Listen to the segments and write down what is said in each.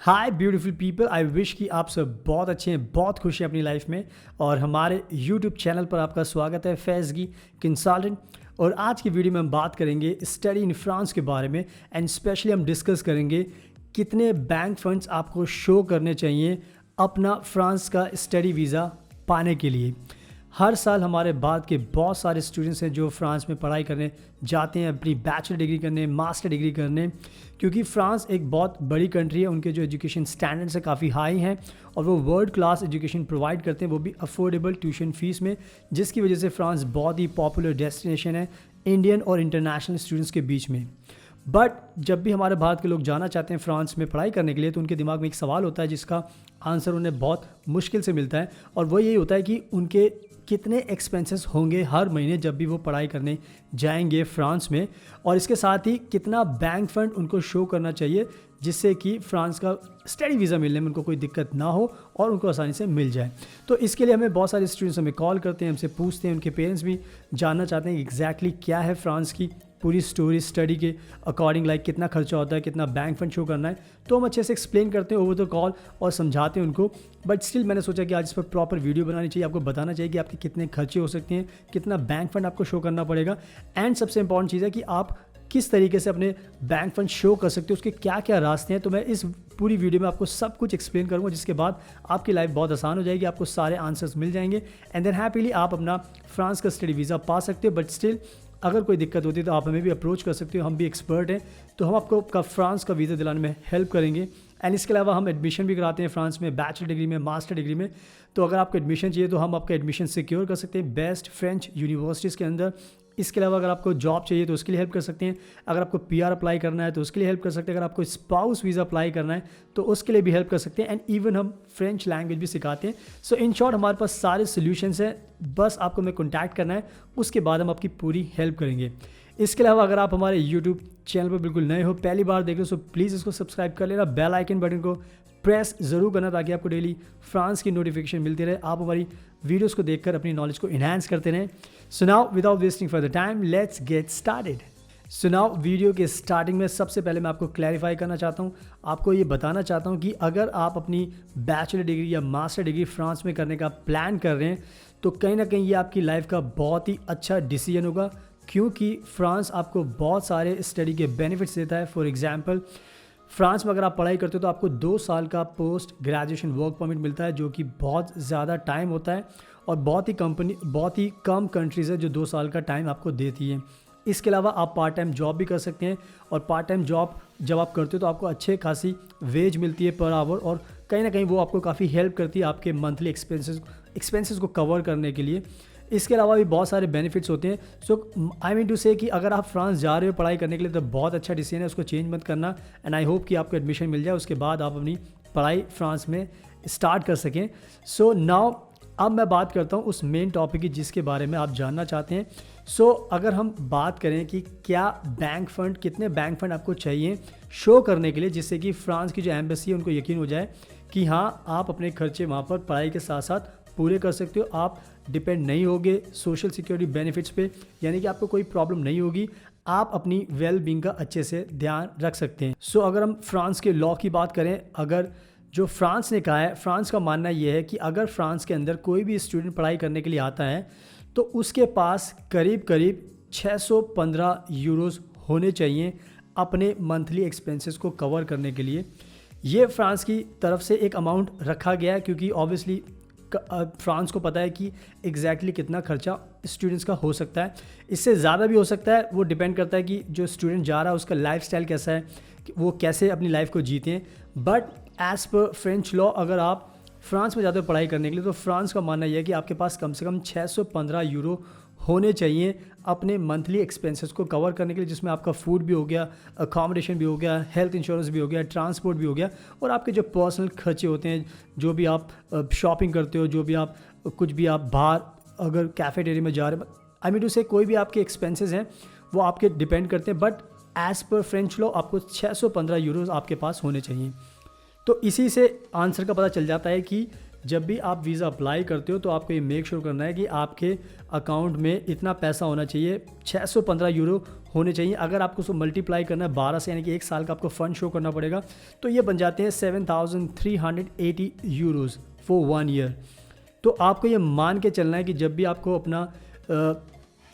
Hi beautiful people, I wish कि आप सब बहुत अच्छे हैं, बहुत खुश हैं अपनी लाइफ में। और हमारे यूट्यूब चैनल पर आपका स्वागत है, फैज़गी कंसल्टेंट। और आज की वीडियो में हम बात करेंगे स्टडी इन फ्रांस के बारे में। एंड स्पेशली हम डिस्कस करेंगे कितने बैंक फंड्स आपको शो करने चाहिए अपना फ्रांस का स्टडी वीज़ा पाने के लिए। हर साल हमारे भारत के बहुत सारे स्टूडेंट्स हैं जो फ्रांस में पढ़ाई करने जाते हैं, अपनी बैचलर डिग्री करने, मास्टर डिग्री करने, क्योंकि फ्रांस एक बहुत बड़ी कंट्री है। उनके जो एजुकेशन स्टैंडर्ड्स हैं काफ़ी हाई हैं और वो वर्ल्ड क्लास एजुकेशन प्रोवाइड करते हैं, वो भी अफोर्डेबल ट्यूशन फीस में, जिसकी वजह से फ्रांस बहुत ही पॉपुलर डेस्टिनेशन है इंडियन और इंटरनेशनल स्टूडेंट्स के बीच में। बट जब भी हमारे भारत के लोग जाना चाहते हैं फ्रांस में पढ़ाई करने के लिए, तो उनके दिमाग में एक सवाल होता है जिसका आंसर उन्हें बहुत मुश्किल से मिलता है, और वो यही होता है कि उनके कितने एक्सपेंसेस होंगे हर महीने जब भी वो पढ़ाई करने जाएंगे फ्रांस में, और इसके साथ ही कितना बैंक फंड उनको शो करना चाहिए जिससे कि फ्रांस का स्टडी वीज़ा मिलने में उनको कोई दिक्कत ना हो और उनको आसानी से मिल जाए। तो इसके लिए हमें बहुत सारे स्टूडेंट्स हमें कॉल करते हैं, हमसे पूछते हैं, उनके पेरेंट्स भी जानना चाहते हैं कि एग्जैक्टली क्या है फ्रांस की पूरी स्टोरी स्टडी के अकॉर्डिंग, लाइक कितना खर्चा होता है, कितना बैंक फंड शो करना है। तो हम अच्छे से एक्सप्लेन करते हैं ओवर द कॉल और समझाते हैं उनको। बट स्टिल मैंने सोचा कि आज इस पर प्रॉपर वीडियो बनानी चाहिए, आपको बताना चाहिए कि आपके कितने खर्चे हो सकते हैं, कितना बैंक फंड आपको शो करना पड़ेगा, एंड सबसे इंपॉर्टेंट चीज़ है कि आप किस तरीके से अपने बैंक फंड शो कर सकते हो, उसके क्या क्या रास्ते हैं। तो मैं इस पूरी वीडियो में आपको सब कुछ एक्सप्लेन करूंगा, जिसके बाद आपकी लाइफ बहुत आसान हो जाएगी, आपको सारे आंसर्स मिल जाएंगे, एंड देन हैप्पीली आप अपना फ्रांस का स्टडी वीज़ा पा सकते हो। बट स्टिल अगर कोई दिक्कत होती है तो आप हमें भी अप्रोच कर सकते हो, हम भी एक्सपर्ट हैं, तो हम आपको फ्रांस का वीज़ा दिलाने में हेल्प करेंगे। एंड इसके अलावा हम एडमिशन भी कराते हैं फ्रांस में, बैचलर डिग्री में, मास्टर डिग्री में। तो अगर आपको एडमिशन चाहिए तो हम आपका एडमिशन सिक्योर कर सकते हैं बेस्ट फ्रेंच यूनिवर्सिटीज़ के अंदर। इसके अलावा अगर आपको जॉब चाहिए तो उसके लिए हेल्प कर सकते हैं, अगर आपको पीआर अप्लाई करना है तो उसके लिए हेल्प कर सकते हैं, अगर आपको स्पाउस वीज़ा अप्लाई करना है तो उसके लिए भी हेल्प कर सकते हैं, एंड इवन हम फ्रेंच लैंग्वेज भी सिखाते हैं। सो इन शॉर्ट हमारे पास सारे सोल्यूशंस हैं, बस आपको हमें कॉन्टैक्ट करना है, उसके बाद हम आपकी पूरी हेल्प करेंगे। इसके अलावा अगर आप हमारे यूट्यूब चैनल पर बिल्कुल नए हो, पहली बार देख रहे हो, सो प्लीज़ इसको सब्सक्राइब कर लेना, बेल आइकन बटन को प्रेस ज़रूर करना ताकि आपको डेली फ्रांस की नोटिफिकेशन मिलती रहे, आप हमारी वीडियोस को देखकर अपनी नॉलेज को इन्हांस करते रहें। So now without wasting for the time let's get started. So now video के स्टार्टिंग में सबसे पहले मैं आपको क्लैरिफाई करना चाहता हूँ, आपको ये बताना चाहता हूँ कि अगर आप अपनी बैचलर डिग्री या मास्टर डिग्री फ्रांस में करने का प्लान कर रहे हैं तो कहीं ना कहीं ये आपकी लाइफ का बहुत ही अच्छा डिसीजन होगा, क्योंकि फ्रांस आपको बहुत सारे स्टडी के बेनिफिट्स देता है। फॉर एग्जांपल, फ्रांस में अगर आप पढ़ाई करते हो तो आपको 2 साल का पोस्ट ग्रेजुएशन वर्क परमिट मिलता है, जो कि बहुत ज़्यादा टाइम होता है, और बहुत ही कम कंट्रीज़ है जो 2 साल का टाइम आपको देती है। इसके अलावा आप पार्ट टाइम जॉब भी कर सकते हैं, और पार्ट टाइम जॉब जब आप करते हो तो आपको अच्छे खासी वेज मिलती है पर आवर, और कहीं ना कहीं वो आपको काफ़ी हेल्प करती है आपके मंथली एक्सपेंसेस को कवर करने के लिए। इसके अलावा भी बहुत सारे बेनिफिट्स होते हैं। सो आई मीन टू से कि अगर आप फ्रांस जा रहे हो पढ़ाई करने के लिए तो बहुत अच्छा डिसीजन है, उसको चेंज मत करना, एंड आई होप कि आपको एडमिशन मिल जाए, उसके बाद आप अपनी पढ़ाई फ्रांस में स्टार्ट कर सकें। सो नाउ अब मैं बात करता हूँ उस मेन टॉपिक की जिसके बारे में आप जानना चाहते हैं। सो अगर हम बात करें कि कितने बैंक फंड आपको चाहिए शो करने के लिए, जिससे कि फ्रांस की जो एम्बेसी है उनको यकीन हो जाए कि हाँ आप अपने खर्चे वहाँ पर पढ़ाई के साथ साथ पूरे कर सकते हो, आप डिपेंड नहीं होगे सोशल सिक्योरिटी बेनिफिट्स पे, यानी कि आपको कोई प्रॉब्लम नहीं होगी, आप अपनी वेल बींग का अच्छे से ध्यान रख सकते हैं। सो अगर हम फ्रांस के लॉ की बात करें, अगर जो फ्रांस ने कहा है, फ्रांस का मानना यह है कि अगर फ्रांस के अंदर कोई भी स्टूडेंट पढ़ाई करने के लिए आता है तो उसके पास करीब 615 यूरोज़ होने चाहिए अपने मंथली एक्सपेंसेस को कवर करने के लिए। ये फ्रांस की तरफ से एक अमाउंट रखा गया है, क्योंकि ऑब्वियसली फ्रांस को पता है कि एग्जैक्टली कितना खर्चा स्टूडेंट्स का हो सकता है, इससे ज़्यादा भी हो सकता है, वो डिपेंड करता है कि जो स्टूडेंट जा रहा है उसका लाइफस्टाइल कैसा है, कि वो कैसे अपनी लाइफ को जीते हैं। But as per French law अगर आप फ्रांस में जाते हो पढ़ाई करने के लिए तो फ्रांस का मानना यह है कि आपके पास कम से कम 615 यूरो होने चाहिए अपने मंथली एक्सपेंसेस को कवर करने के लिए, जिसमें आपका फूड भी हो गया, अकोमोडेशन भी हो गया, हेल्थ इंश्योरेंस भी हो गया, ट्रांसपोर्ट भी हो गया, और आपके जो पर्सनल खर्चे होते हैं, जो भी आप शॉपिंग करते हो, जो भी आप कुछ भी आप बाहर अगर कैफेटेरिया में जा रहे हैं, आई मीन टू से कोई भी आपके एक्सपेंसेस हैं वो आपके डिपेंड करते हैं। But as per French law आपको 615 यूरोज़ आपके पास होने चाहिए। तो इसी से आंसर का पता चल जाता है कि जब भी आप वीज़ा अप्लाई करते हो तो आपको ये मेक श्योर करना है कि आपके अकाउंट में इतना पैसा होना चाहिए, 615 यूरो होने चाहिए। अगर आपको उसको मल्टीप्लाई करना है 12 से, यानी कि 1 साल का आपको फ़ंड शो करना पड़ेगा, तो ये बन जाते हैं 7,380 यूरोज़ फॉर 1 ईयर। तो आपको ये मान के चलना है कि जब भी आपको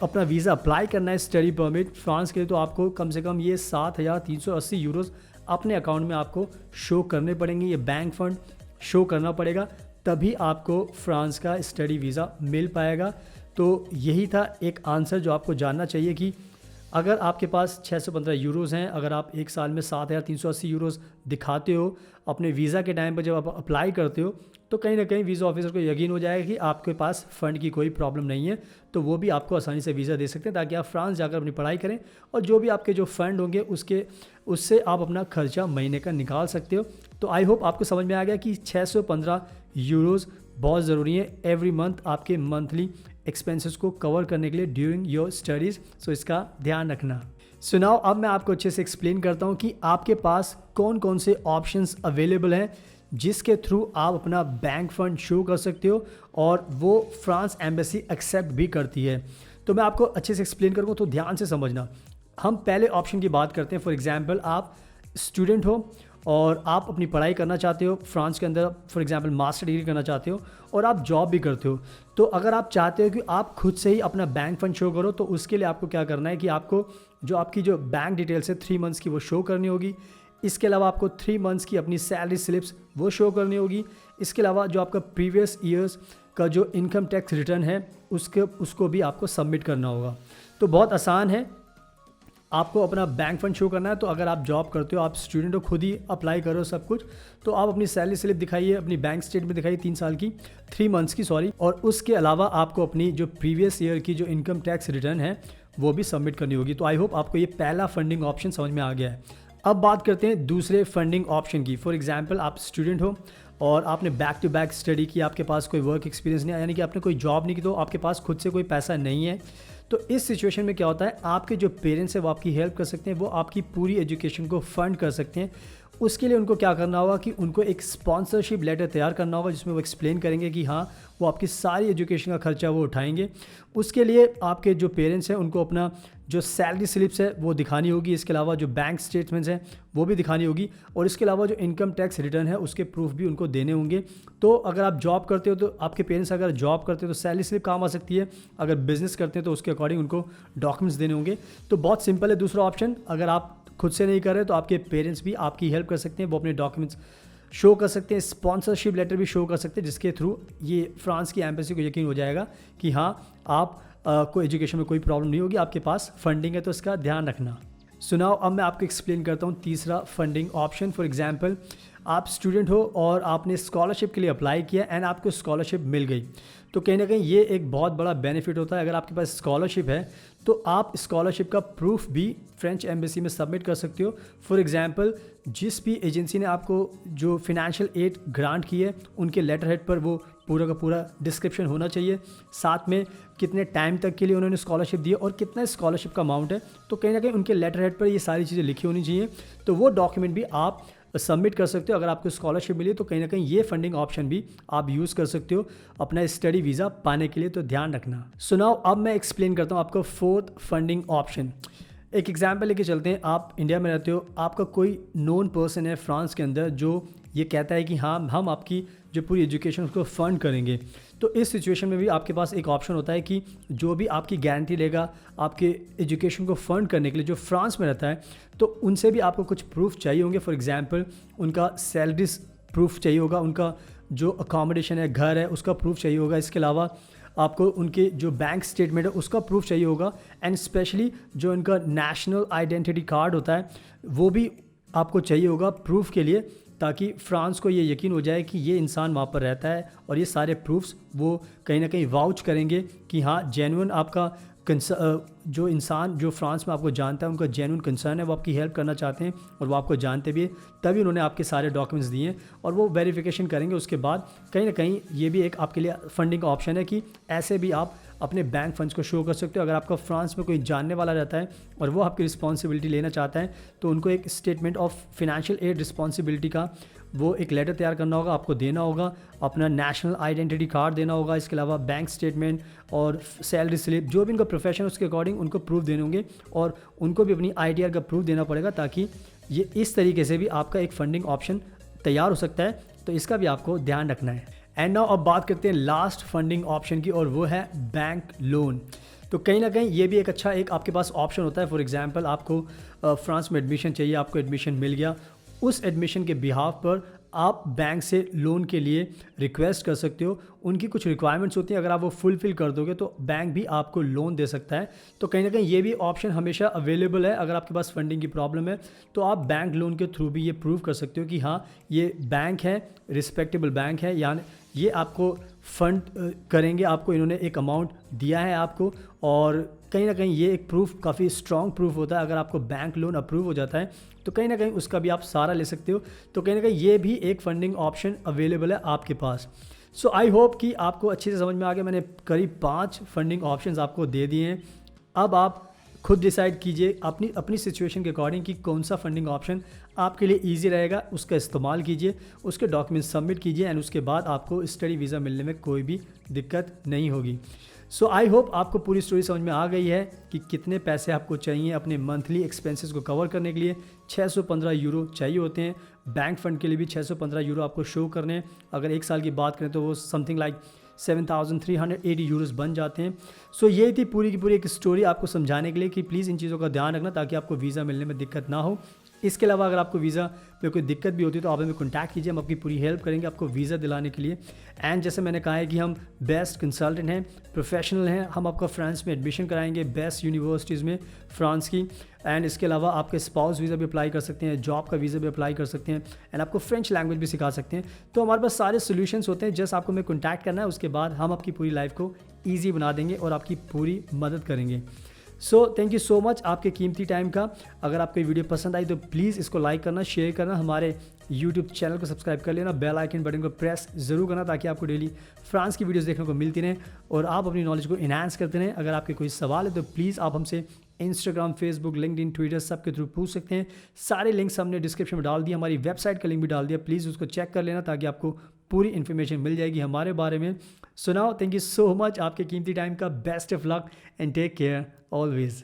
अपना वीज़ा अप्लाई करना है स्टडी परमिट फ्रांस के लिए, तो आपको कम से कम ये 7,380 यूरोज़ अपने अकाउंट में आपको शो करने पड़ेंगे। ये बैंक फ़ंड शो करना पड़ेगा, तभी आपको फ्रांस का स्टडी वीज़ा मिल पाएगा। तो यही था एक आंसर जो आपको जानना चाहिए कि अगर आपके पास 615 यूरोज़ हैं, अगर आप एक साल में 7,380 यूरोज़ दिखाते हो अपने वीज़ा के टाइम पर जब आप अप्लाई करते हो, तो कहीं ना कहीं वीज़ा ऑफिसर को यकीन हो जाएगा कि आपके पास फ़ंड की कोई प्रॉब्लम नहीं है, तो वो भी आपको आसानी से वीज़ा दे सकते हैं, ताकि आप फ्रांस जाकर अपनी पढ़ाई करें और जो भी आपके जो फ़ंड होंगे उससे आप अपना खर्चा महीने का निकाल सकते हो। तो आई होप आपको समझ में आ गया कि 615 यूरोज़ बहुत ज़रूरी है एवरी मंथ आपके मंथली एक्सपेंसेस को कवर करने के लिए ड्यूरिंग योर स्टडीज़। सो इसका ध्यान रखना। सो नाउ अब मैं आपको अच्छे से एक्सप्लेन करता हूँ कि आपके पास कौन कौन से ऑप्शंस अवेलेबल हैं जिसके थ्रू आप अपना बैंक फ़ंड शो कर सकते हो और वो फ्रांस एम्बेसी एक्सेप्ट भी करती है। तो मैं आपको अच्छे से एक्सप्लेन करूँगा, तो ध्यान से समझना। हम पहले ऑप्शन की बात करते हैं। फॉर एग्जांपल आप स्टूडेंट हो और आप अपनी पढ़ाई करना चाहते हो फ्रांस के अंदर, फॉर एग्जांपल मास्टर डिग्री करना चाहते हो और आप जॉब भी करते हो। तो अगर आप चाहते हो कि आप खुद से ही अपना बैंक फ़ंड शो करो, तो उसके लिए आपको क्या करना है कि आपको आपकी जो बैंक डिटेल्स है 3 मंथ्स की वो शो करनी होगी। इसके अलावा आपको 3 मंथ्स की अपनी सैलरी स्लिप्स वो शो करनी होगी। इसके अलावा जो आपका प्रीवियस ईयर्स का जो इनकम टैक्स रिटर्न है उसको भी आपको सबमिट करना होगा। तो बहुत आसान है, आपको अपना बैंक फ़ंड शो करना है। तो अगर आप जॉब करते हो, आप स्टूडेंट हो, खुद ही अप्लाई करो सब कुछ, तो आप अपनी सैलरी स्लिप दिखाइए, अपनी बैंक स्टेटमेंट दिखाइए 3 मंथ्स की सॉरी, और उसके अलावा आपको अपनी जो प्रीवियस ईयर की जो इनकम टैक्स रिटर्न है वो भी सबमिट करनी होगी। तो आई होप आपको ये पहला फंडिंग ऑप्शन समझ में आ गया है। अब बात करते हैं दूसरे फंडिंग ऑप्शन की। फॉर एग्जांपल आप स्टूडेंट हो और आपने बैक टू बैक स्टडी की, आपके पास कोई वर्क एक्सपीरियंस नहीं है, यानी कि आपने कोई जॉब नहीं की, तो आपके पास खुद से कोई पैसा नहीं है। तो इस सिचुएशन में क्या होता है, आपके जो पेरेंट्स हैं वो आपकी हेल्प कर सकते हैं, वो आपकी पूरी एजुकेशन को फंड कर सकते हैं। उसके लिए उनको क्या करना होगा कि उनको एक स्पॉन्सरशिप लेटर तैयार करना होगा, जिसमें वो एक्सप्लेन करेंगे कि हाँ वो आपकी सारी एजुकेशन का खर्चा वो उठाएंगे। उसके लिए आपके जो पेरेंट्स हैं उनको अपना जो सैलरी स्लिप्स है वो दिखानी होगी। इसके अलावा जो बैंक स्टेटमेंट्स हैं वो भी दिखानी होगी, और इसके अलावा जो इनकम टैक्स रिटर्न है उसके प्रूफ भी उनको देने होंगे। तो अगर आप जॉब करते हो, तो आपके पेरेंट्स अगर जॉब करते हो तो सैलरी स्लिप काम आ सकती है, अगर बिजनेस करते हैं तो उसके अकॉर्डिंग उनको डॉक्यूमेंट्स देने होंगे। तो बहुत सिंपल है दूसरा ऑप्शन। अगर आप खुद से नहीं कर रहे तो आपके पेरेंट्स भी आपकी हेल्प कर सकते हैं, वो अपने डॉक्यूमेंट्स शो कर सकते हैं, स्पॉन्सरशिप लेटर भी शो कर सकते हैं, जिसके थ्रू ये फ्रांस की एम्बेसी को यकीन हो जाएगा कि हाँ आप को एजुकेशन में कोई प्रॉब्लम नहीं होगी, आपके पास फंडिंग है। तो इसका ध्यान रखना। सुनाओ अब मैं आपको एक्सप्लेन करता हूँ तीसरा फंडिंग ऑप्शन। फॉर एग्जांपल आप स्टूडेंट हो और आपने स्कॉलरशिप के लिए अप्लाई किया एंड आपको स्कॉलरशिप मिल गई। तो कहीं ना कहीं ये एक बहुत बड़ा बेनिफिट होता है। अगर आपके पास स्कॉलरशिप है तो आप स्कॉलरशिप का प्रूफ भी फ्रेंच एम्बेसी में सबमिट कर सकते हो। फॉर एग्जांपल जिस भी एजेंसी ने आपको जो फिनेंशियल एड ग्रांट की है, उनके लेटर हेड पर वो पूरा का पूरा डिस्क्रिप्शन होना चाहिए, साथ में कितने टाइम तक के लिए उन्होंने स्कॉलरशिप दी और कितना स्कॉलरशिप का अमाउंट है। तो कहीं ना कहीं उनके लेटर हेड पर ये सारी चीज़ें लिखी होनी चाहिए। तो वो डॉक्यूमेंट भी आप सबमिट कर सकते हो। अगर आपको स्कॉलरशिप मिली तो कहीं ना कहीं ये फंडिंग ऑप्शन भी आप यूज़ कर सकते हो अपना स्टडी वीज़ा पाने के लिए। तो ध्यान रखना। सुनाओ अब मैं एक्सप्लेन करता हूँ आपको फोर्थ फंडिंग ऑप्शन। एक एग्जाम्पल लेके चलते हैं। आप इंडिया में रहते हो, आपका कोई नोन पर्सन है फ्रांस के अंदर जो ये कहता है कि हाँ हम आपकी जो पूरी एजुकेशन उसको फ़ंड करेंगे। तो इस सिचुएशन में भी आपके पास एक ऑप्शन होता है कि जो भी आपकी गारंटी लेगा आपके एजुकेशन को फ़ंड करने के लिए, जो फ्रांस में रहता है, तो उनसे भी आपको कुछ प्रूफ चाहिए होंगे। फॉर एग्जांपल उनका सैलरीज प्रूफ चाहिए होगा, उनका जो अकोमोडेशन है, घर है, उसका प्रूफ चाहिए होगा। इसके अलावा आपको उनके जो बैंक स्टेटमेंट है उसका प्रूफ चाहिए होगा, एंड स्पेशली जो उनका नेशनल आइडेंटिटी कार्ड होता है वो भी आपको चाहिए होगा प्रूफ के लिए, ताकि फ्रांस को ये यकीन हो जाए कि ये इंसान वहाँ पर रहता है। और ये सारे प्रूफ्स वो कहीं ना कहीं वाउच करेंगे कि हाँ जेन्युइन आपका जो इंसान जो फ्रांस में आपको जानता है, उनका जेन्युइन कंसर्न है, वो आपकी हेल्प करना चाहते हैं और वो आपको जानते भी है, तभी उन्होंने आपके सारे डॉक्यूमेंट्स दिए हैं और वो वेरिफिकेशन करेंगे। उसके बाद कहीं ना कहीं ये भी एक आपके लिए फंडिंग का ऑप्शन है कि ऐसे भी आप अपने बैंक फंड्स को शो कर सकते हो। अगर आपका फ्रांस में कोई जानने वाला रहता है और वो आपकी रिस्पॉन्सिबिलिटी लेना चाहता है, तो उनको एक statement of financial aid responsibility का वो एक लेटर तैयार करना होगा, आपको देना होगा, अपना नेशनल आइडेंटिटी कार्ड देना होगा, इसके अलावा बैंक स्टेटमेंट और सैलरी स्लिप, जो भी उनका प्रोफेशन उसके अकॉर्डिंग उनको प्रूफ देने होंगे और उनको भी अपनी ITR का प्रूफ देना पड़ेगा, ताकि ये इस तरीके से भी आपका एक फंडिंग ऑप्शन तैयार हो सकता है। तो इसका भी आपको ध्यान रखना है। एंड नाउ अब बात करते हैं लास्ट फंडिंग ऑप्शन की, और वो है बैंक लोन। तो कहीं ना कहीं ये भी एक अच्छा एक आपके पास ऑप्शन होता है। फॉर एग्जांपल आपको फ्रांस में एडमिशन चाहिए, आपको एडमिशन मिल गया, उस एडमिशन के बिहाफ पर आप बैंक से लोन के लिए रिक्वेस्ट कर सकते हो। उनकी कुछ रिक्वायरमेंट्स होती हैं, अगर आप वो फुलफ़िल कर दोगे तो बैंक भी आपको लोन दे सकता है। तो कहीं ना कहीं ये भी ऑप्शन हमेशा अवेलेबल है। अगर आपके पास फंडिंग की प्रॉब्लम है तो आप बैंक लोन के थ्रू भी ये प्रूव कर सकते हो कि हाँ, ये बैंक है, रिस्पेक्टेबल बैंक है, यानी ये आपको फंड करेंगे, आपको इन्होंने एक अमाउंट दिया है आपको, और कहीं ना कहीं ये एक प्रूफ काफ़ी स्ट्रॉन्ग प्रूफ होता है। अगर आपको बैंक लोन अप्रूव हो जाता है तो कहीं ना कहीं उसका भी आप सहारा ले सकते हो। तो कहीं ना कहीं ये भी एक फंडिंग ऑप्शन अवेलेबल है आपके पास। सो आई होप कि आपको अच्छे से समझ में आ गया। मैंने करीब 5 फंडिंग ऑप्शंस आपको दे दिए हैं। अब आप खुद डिसाइड कीजिए अपनी अपनी सिचुएशन के अकॉर्डिंग कि कौन सा फंडिंग ऑप्शन आपके लिए ईजी रहेगा, उसका इस्तेमाल कीजिए, उसके डॉक्यूमेंट्स सबमिट कीजिए एंड उसके बाद आपको स्टडी वीज़ा मिलने में कोई भी दिक्कत नहीं होगी। सो आई होप आपको पूरी स्टोरी समझ में आ गई है कि कितने पैसे आपको चाहिए अपने मंथली एक्सपेंसेस को कवर करने के लिए। 615 यूरो चाहिए होते हैं। बैंक फ़ंड के लिए भी 615 यूरो आपको शो करने हैं। अगर एक साल की बात करें तो वो समथिंग लाइक 7,380 यूरोस बन जाते हैं। सो ये थी पूरी की पूरी एक स्टोरी आपको समझाने के लिए कि प्लीज़ इन चीज़ों का ध्यान रखना ताकि आपको वीज़ा मिलने में दिक्कत ना हो। इसके अलावा अगर आपको वीज़ा में कोई दिक्कत भी होती है तो आप हमें कॉन्टैक्ट कीजिए, हम आपकी पूरी हेल्प करेंगे आपको वीज़ा दिलाने के लिए। एंड जैसे मैंने कहा है कि हम बेस्ट कंसल्टेंट हैं, प्रोफेशनल हैं, हम आपका फ्रांस में एडमिशन कराएंगे बेस्ट यूनिवर्सिटीज़ में फ्रांस की। एंड इसके अलावा आपके स्पाउस वीज़ा भी अप्लाई कर सकते हैं, जॉब का वीज़ा भी अप्लाई कर सकते हैं, एंड आपको फ्रेंच लैंग्वेज भी सिखा सकते हैं। तो हमारे पास सारे सोल्यूशंस होते हैं, जस्ट आपको हमें कॉन्टैक्ट करना है, उसके बाद हम आपकी पूरी लाइफ को ईजी बना देंगे और आपकी पूरी मदद करेंगे। So thank you so much आपके कीमती टाइम का। अगर आपको वीडियो पसंद आई तो प्लीज़ इसको लाइक करना, शेयर करना, हमारे यूट्यूब चैनल को सब्सक्राइब कर लेना, बेल आइकन बटन को प्रेस ज़रूर करना ताकि आपको डेली फ्रांस की वीडियोस देखने को मिलती रहें और आप अपनी नॉलेज को इन्हांस करते रहें। अगर आपके कोई सवाल है तो प्लीज़ आप हमसे इंस्टाग्राम, फेसबुक, लिंक्डइन, ट्विटर सब के थ्रू पूछ सकते हैं। सारे लिंक्स हमने डिस्क्रिप्शन में डाल दिया, हमारी वेबसाइट का लिंक भी डाल दिया, प्लीज़ उसको चेक कर लेना ताकि आपको पूरी इन्फॉर्मेशन मिल जाएगी हमारे बारे में। So now thank you so much आपके कीमती टाइम का। Best of luck and take care always.